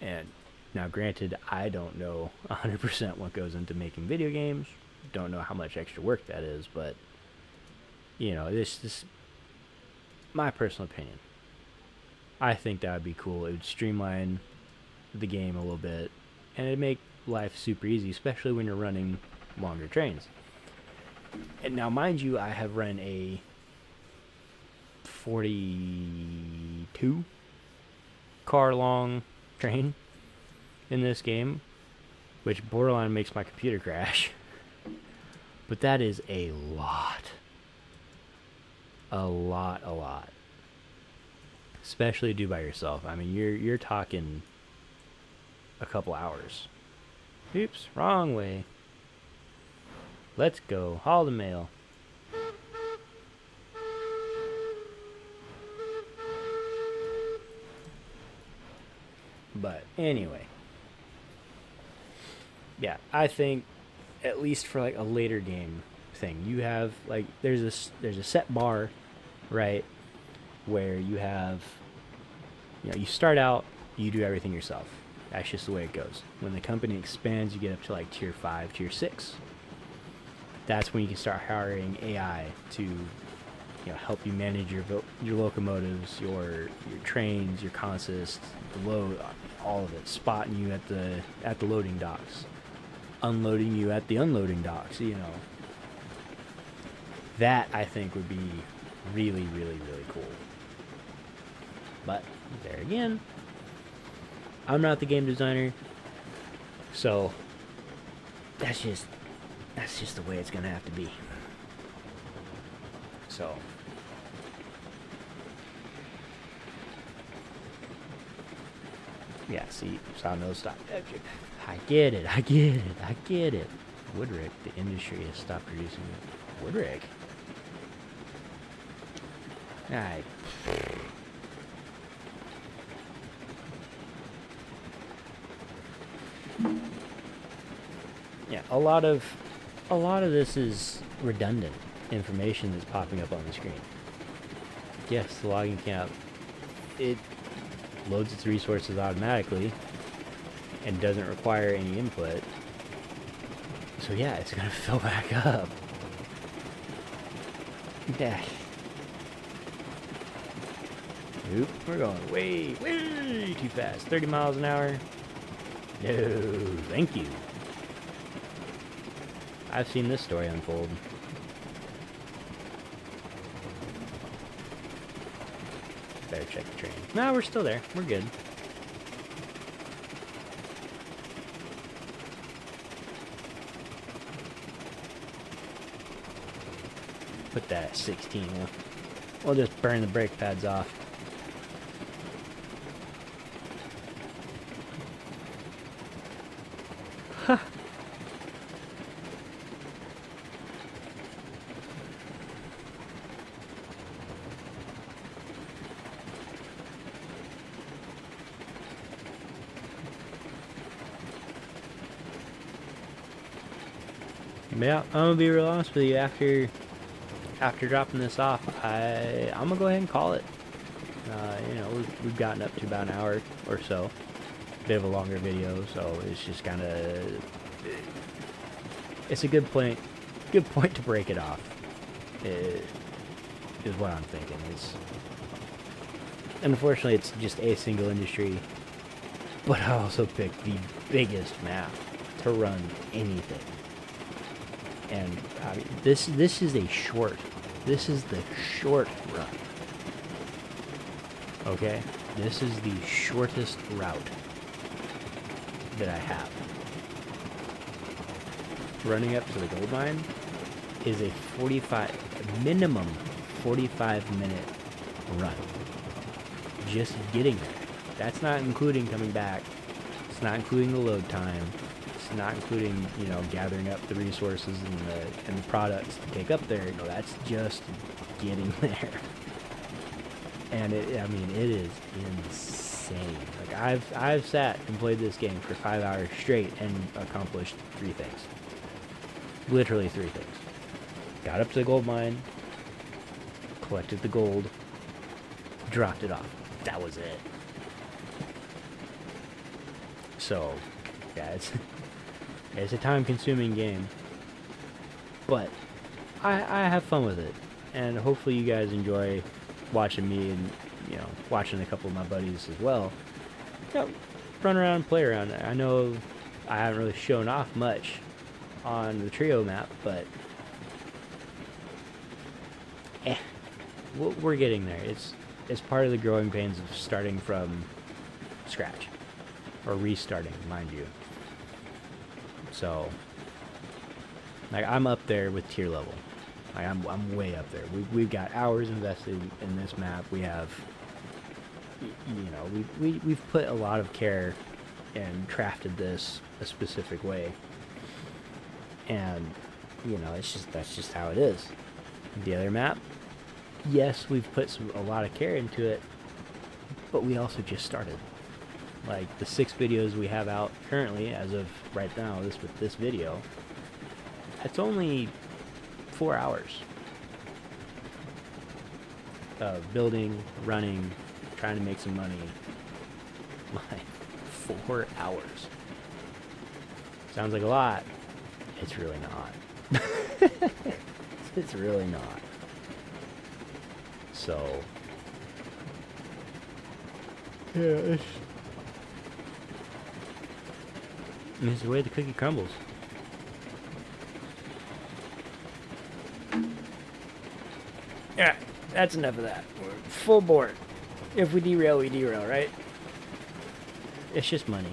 And now granted, I don't know 100% what goes into making video games. Don't know how much extra work that is, but this my personal opinion. I think that would be cool. It would streamline the game a little bit, and it'd make life super easy, especially when you're running longer trains. And now, mind you, I have run a 42 car long train in this game, which borderline makes my computer crash. But that is a lot. A lot. Especially to do by yourself. I mean, you're talking a couple hours. Oops, wrong way. Let's go. Haul the mail. But anyway. Yeah, I think at least for like a later game thing, you have like there's a set bar, right? Where you have, you start out, you do everything yourself. That's just the way it goes. When the company expands, you get up to like tier 5, tier 6. That's when you can start hiring AI to, help you manage your locomotives, your trains, your consist, the load, all of it. Spotting you at the loading docks, unloading you at the unloading docks. That I think would be really, really, really cool. But there again, I'm not the game designer, so that's just the way it's gonna have to be. So yeah, see, saw no stop. I get it. Woodrick, the industry has stopped producing it. Woodrick? Alright. Yeah, a lot of this is redundant information that's popping up on the screen. Yes, the logging camp, it loads its resources automatically and doesn't require any input. So yeah, it's gonna fill back up. Yeah. Oop, we're going way too fast. 30 miles an hour. No, thank you. I've seen this story unfold. Better check the train. No, we're still there. We're good. Put that at 16. We'll just burn the brake pads off. Huh. Yeah, I'm gonna be real honest with you. After dropping this off, I'm gonna go ahead and call it. We've gotten up to about an hour or so. Bit of a longer video, so it's just kind of, it's a good point to break it off. Is what I'm thinking. Unfortunately, it's just a single industry, but I also picked the biggest map to run anything. And I mean, this is a short. This is the short run. Okay? This is the shortest route that I have. Running up to the gold mine is a minimum 45-minute run. Just getting there. That's not including coming back. It's not including the load time. It's not including, gathering up the resources and the products to take up there. No, that's just getting there. And it is insane. Like I've sat and played this game for 5 hours straight and accomplished 3 things. Literally 3 things. Got up to the gold mine, collected the gold, dropped it off. That was it. So, yeah, it's a time-consuming game, but I have fun with it, and hopefully you guys enjoy watching me and watching a couple of my buddies as well. Run around and play around. I know I haven't really shown off much on the trio map, but we're getting there. It's part of the growing pains of starting from scratch, or restarting, mind you. So Like, I'm up there with tier level. Like, I'm way up there. We've got hours invested in this map. We have, you know, we've put a lot of care and crafted this a specific way. And, you know, that's just how it is. The other map, yes, we've put a lot of care into it, but we also just started. Like, the 6 videos we have out currently, as of right now, with this video, it's only 4 hours of building, running, trying to make some money. Like, 4 hours. Sounds like a lot. It's really not. It's really not. So, yeah, it's the way the cookie crumbles. Yeah, that's enough of that. We're full board. If we derail, right? It's just money.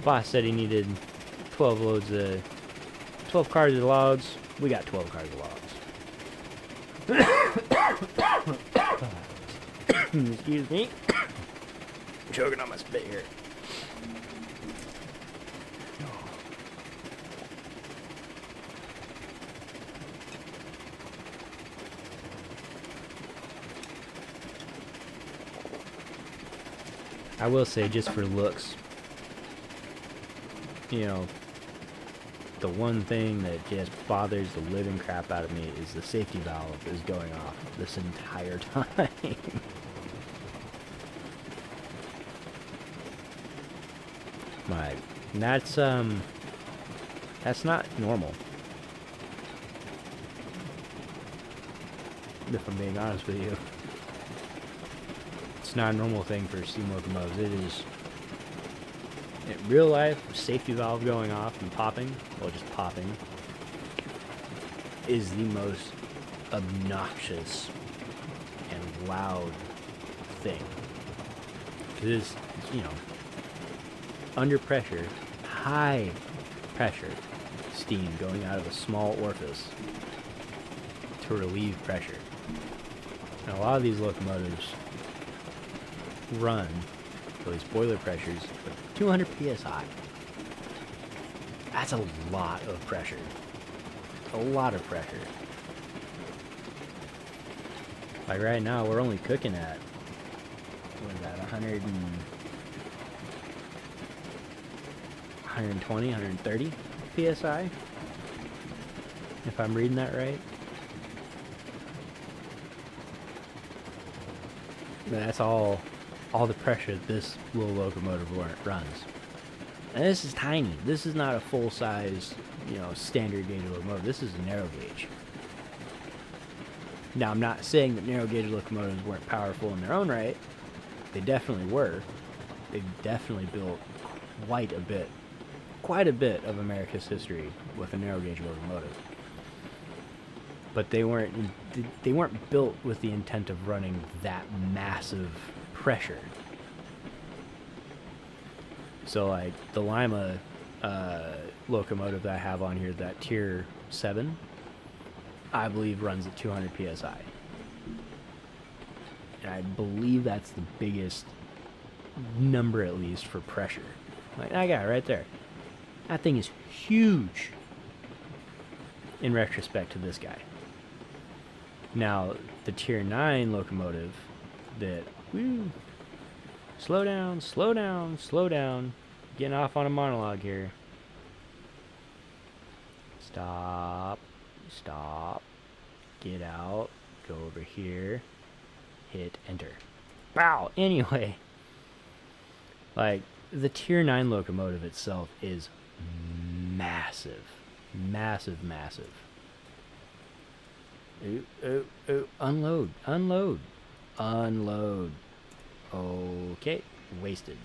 Boss said he needed 12 cards of logs. We got 12 cards of logs. Excuse me. I'm choking on my spit here. I will say, just for looks, you know, the one thing that just bothers the living crap out of me is the safety valve is going off this entire time. Right. That's not normal. If I'm being honest with you. It's not a normal thing for steam locomotives. It is, in real life, safety valve going off and popping, well, just popping, is the most obnoxious and loud thing. It is, you know, under pressure, high pressure steam going out of a small orifice to relieve pressure. And a lot of these locomotives run those boiler pressures with 200 psi. That's a lot of pressure. A lot of pressure. Like right now, we're only cooking at, what is that, 120, 130 psi? If I'm reading that right. But that's all the pressure this little locomotive runs. And this is tiny. This is not a full-size, you know, standard gauge locomotive. This is a narrow gauge. Now, I'm not saying that narrow gauge locomotives weren't powerful in their own right. They definitely were. They definitely built quite a bit of America's history with a narrow gauge locomotive. But they weren't built with the intent of running that massive pressure. So like the Lima locomotive that I have on here, that tier 7, I believe runs at 200 psi. And I believe that's the biggest number, at least, for pressure. Like, I got it right there. That thing is huge in retrospect to this guy. Now, the tier 9 locomotive that, slow down, getting off on a monologue here. Stop, get out, go over here, hit enter. Wow, anyway, like, the tier 9 locomotive itself is massive. Ooh, unload. Okay, wasted.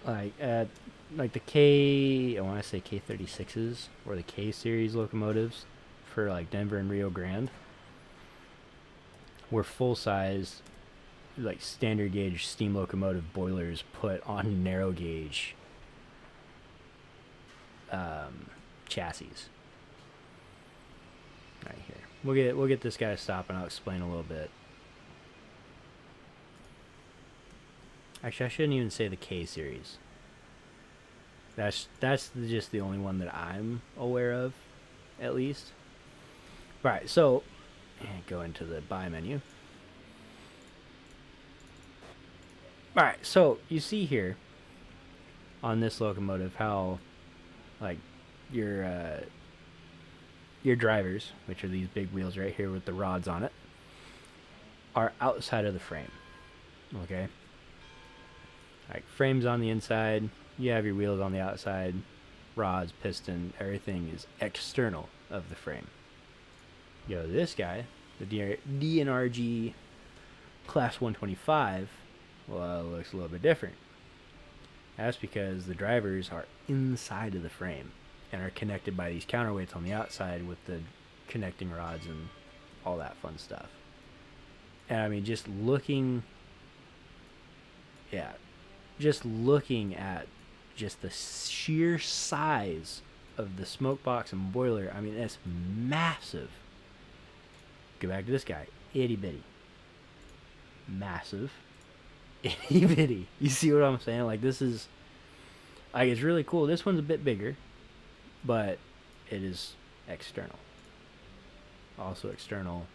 Like the I want to say K36s or the K series locomotives for like Denver and Rio Grande. were full-size, like standard gauge steam locomotive boilers put on narrow gauge chassis. Right here, we'll get this guy to stop, and I'll explain a little bit. Actually, I shouldn't even say the K series. That's just the only one that I'm aware of, at least. Right, so go into the buy menu. Alright, so you see here on this locomotive how, like, your drivers, which are these big wheels right here with the rods on it, are outside of the frame. Okay? Like, frame's on the inside, you have your wheels on the outside, rods, piston, everything is external of the frame. Yo, this guy, the DNRG Class 125, well, it looks a little bit different. That's because the drivers are inside of the frame and are connected by these counterweights on the outside with the connecting rods and all that fun stuff. And I mean, just looking at just the sheer size of the smoke box and boiler, I mean, it's massive. Go back to this guy, itty bitty. Massive. Itty bitty. You see what I'm saying? Like, this is, like, it's really cool. This one's a bit bigger, but it is external. Also external.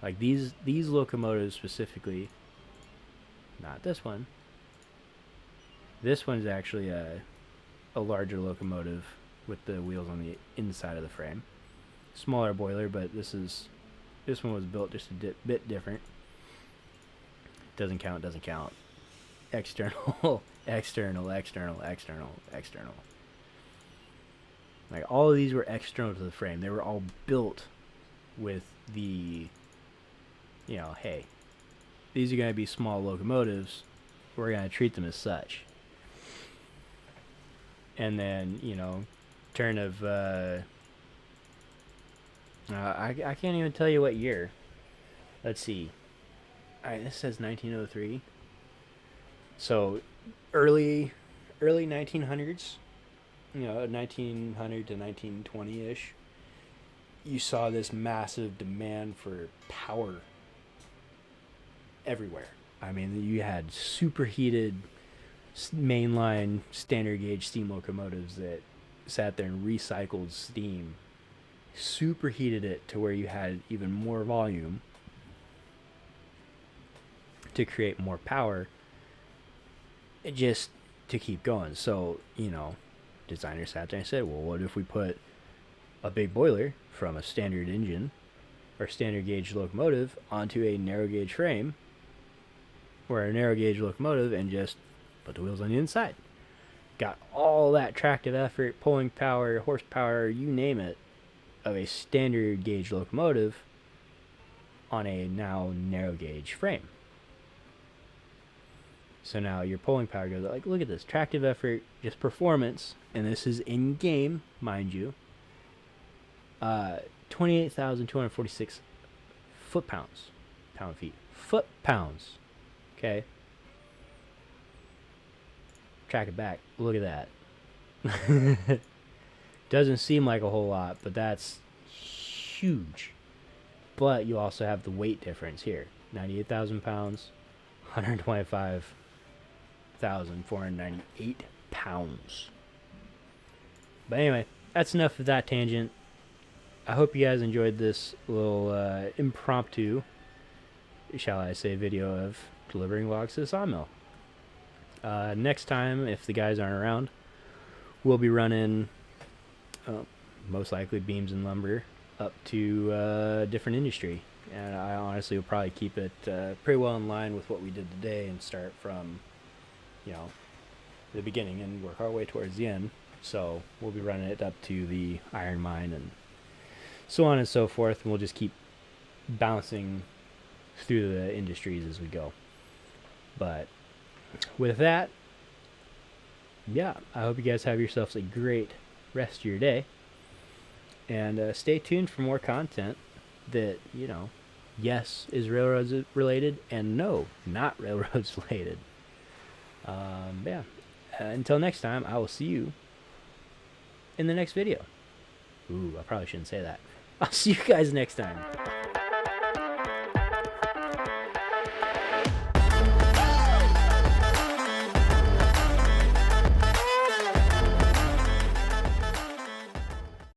Like, these locomotives specifically, not this one. This one's actually a larger locomotive with the wheels on the inside of the frame. Smaller boiler, but this one was built just a bit different. Doesn't count. External, external. Like, all of these were external to the frame. They were all built with the, you know, hey, these are going to be small locomotives. We're going to treat them as such. And then, you know, turn of, I can't even tell you what year. Let's see. Alright, this says 1903. So, early 1900s, you know, 1900 to 1920-ish, you saw this massive demand for power everywhere. I mean, you had superheated mainline standard gauge steam locomotives that sat there and recycled steam, superheated it to where you had even more volume to create more power, just to keep going. So, you know, designers sat there and said, well, what if we put a big boiler from a standard engine or standard gauge locomotive onto a narrow gauge frame or a narrow gauge locomotive and just put the wheels on the inside? Got all that tractive effort, pulling power, horsepower, you name it, of a standard gauge locomotive on a now narrow gauge frame. So now your pulling power goes, like, look at this, tractive effort, just performance, and this is in game, mind you. 28,246 foot-pounds, pound-feet, foot-pounds. Okay. Track it back. Look at that. Doesn't seem like a whole lot, but that's huge. But you also have the weight difference here. 98,000 pounds, 125,498 pounds. But anyway, that's enough of that tangent. I hope you guys enjoyed this little impromptu, shall I say, video of delivering logs to the sawmill. Next time, if the guys aren't around, we'll be running most likely beams and lumber up to a different industry. And I honestly will probably keep it pretty well in line with what we did today and start from, you know, the beginning and work our way towards the end. So we'll be running it up to the iron mine and so on and so forth. And we'll just keep bouncing through the industries as we go. But with that, yeah, I hope you guys have yourselves a great rest of your day. And stay tuned for more content. that, you know, yes, is railroads related, and no, not railroads related. Yeah. Until next time, I will see you in the next video. Ooh, I probably shouldn't say that. I'll see you guys next time.